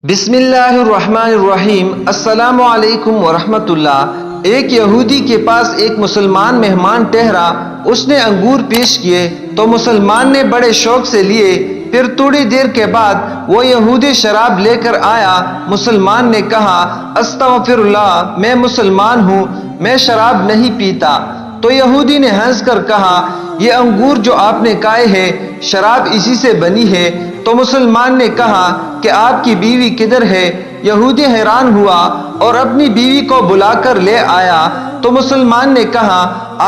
بسم اللہ الرحمن الرحیم۔ السلام علیکم ورحمۃ اللہ۔ ایک یہودی کے پاس ایک مسلمان مہمان ٹھہرا۔ اس نے انگور پیش کیے تو مسلمان نے بڑے شوق سے لیے۔ پھر تھوڑی دیر کے بعد وہ یہودی شراب لے کر آیا۔ مسلمان نے کہا، استغفر اللہ، میں مسلمان ہوں، میں شراب نہیں پیتا۔ تو یہودی نے ہنس کر کہا، یہ انگور جو آپ نے کھائے ہیں شراب اسی سے بنی ہے۔ تو مسلمان نے کہا کہ آپ کی بیوی کدھر ہے؟ یہودی حیران ہوا اور اپنی بیوی کو بلا کر لے آیا۔ تو مسلمان نے کہا،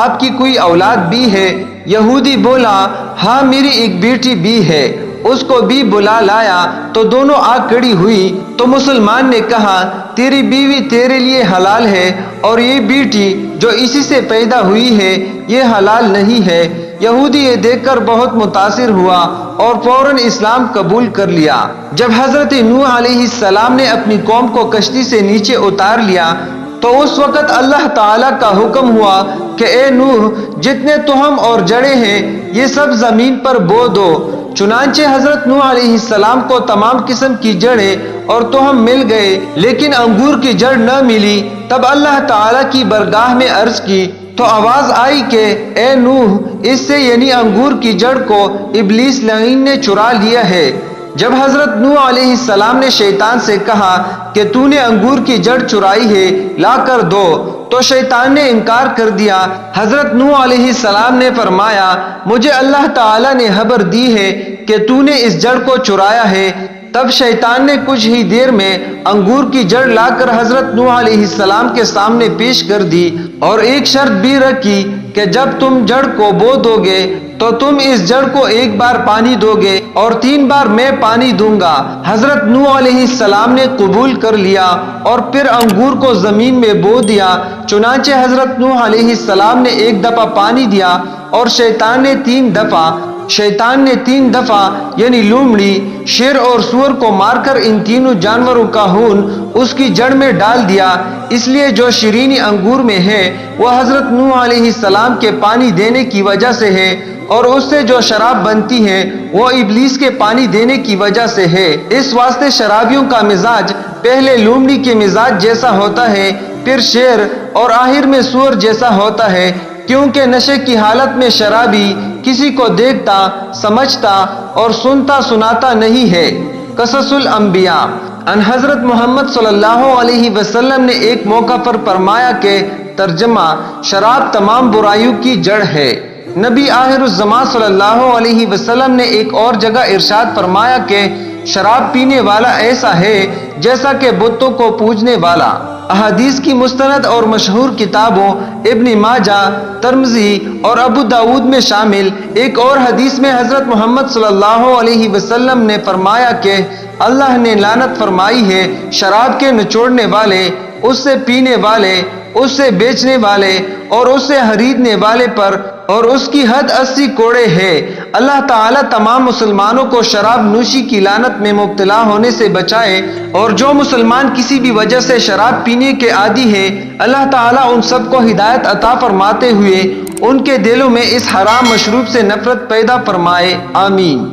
آپ کی کوئی اولاد بھی ہے؟ یہودی بولا، ہاں میری ایک بیٹی بھی ہے۔ اس کو بھی بلا لایا تو دونوں آ کھڑی ہوئی۔ تو مسلمان نے کہا، تیری بیوی تیرے لیے حلال ہے اور یہ بیٹی جو اسی سے پیدا ہوئی ہے یہ حلال نہیں ہے۔ یہودی یہ دیکھ کر بہت متاثر ہوا اور فوراً اسلام قبول کر لیا۔ جب حضرت نوح علیہ السلام نے اپنی قوم کو کشتی سے نیچے اتار لیا تو اس وقت اللہ تعالیٰ کا حکم ہوا کہ اے نوح، جتنے تہم اور جڑیں ہیں یہ سب زمین پر بو دو۔ چنانچہ حضرت نوح علیہ السلام کو تمام قسم کی جڑیں اور تہم مل گئے لیکن انگور کی جڑ نہ ملی۔ تب اللہ تعالیٰ کی بارگاہ میں عرض کی تو آواز آئی کہ اے نوح، اس سے یعنی انگور کی جڑ کو ابلیس لعین نے چرا لیا ہے۔ جب حضرت نوح علیہ السلام نے شیطان سے کہا کہ تو نے انگور کی جڑ چرائی ہے، لا کر دو، تو شیطان نے انکار کر دیا۔ حضرت نوح علیہ السلام نے فرمایا، مجھے اللہ تعالیٰ نے خبر دی ہے کہ تو نے اس جڑ کو چرایا ہے۔ تب شیطان نے کچھ ہی دیر میں انگور کی جڑ لا کر حضرت نوح علیہ السلام کے سامنے پیش کر دی اور ایک شرط بھی رکھی کہ جب تم جڑ کو بو دو گے تو تم اس جڑ کو ایک بار پانی دو گے اور 3 بار میں پانی دوں گا۔ حضرت نوح علیہ السلام نے قبول کر لیا اور پھر انگور کو زمین میں بو دیا۔ چنانچہ حضرت نوح علیہ السلام نے 1 دفعہ پانی دیا اور شیطان نے 3 دفعہ یعنی لومڑی، شیر اور سور کو مار کر ان تینوں جانوروں کا خون اس کی جڑ میں ڈال دیا۔ اس لیے جو شیرینی انگور میں ہے وہ حضرت نوح علیہ السلام کے پانی دینے کی وجہ سے ہے اور اس سے جو شراب بنتی ہے وہ ابلیس کے پانی دینے کی وجہ سے ہے۔ اس واسطے شرابیوں کا مزاج پہلے لومڑی کے مزاج جیسا ہوتا ہے، پھر شیر اور آخر میں سور جیسا ہوتا ہے، کیونکہ نشے کی حالت میں شرابی کسی کو دیکھتا، سمجھتا اور سنتا سناتا نہیں ہے۔ قصص الانبیاء۔ ان حضرت محمد صلی اللہ علیہ وسلم نے ایک موقع پر فرمایا کہ ترجمہ، شراب تمام برائیوں کی جڑ ہے۔ نبی آخر الزمان صلی اللہ علیہ وسلم نے ایک اور جگہ ارشاد فرمایا کہ شراب پینے والا ایسا ہے جیسا کہ بتوں کو پوجنے والا۔ احادیث کی مستند اور مشہور کتابوں ابن ماجہ، ترمذی اور ابو داود میں شامل ایک اور حدیث میں حضرت محمد صلی اللہ علیہ وسلم نے فرمایا کہ اللہ نے لعنت فرمائی ہے شراب کے نچوڑنے والے، اس سے پینے والے، اس سے بیچنے والے اور اس سے خریدنے والے پر، اور اس کی حد 80 کوڑے ہے۔ اللہ تعالیٰ تمام مسلمانوں کو شراب نوشی کی لعنت میں مبتلا ہونے سے بچائے، اور جو مسلمان کسی بھی وجہ سے شراب پینے کے عادی ہے اللہ تعالیٰ ان سب کو ہدایت عطا فرماتے ہوئے ان کے دلوں میں اس حرام مشروب سے نفرت پیدا فرمائے، آمین۔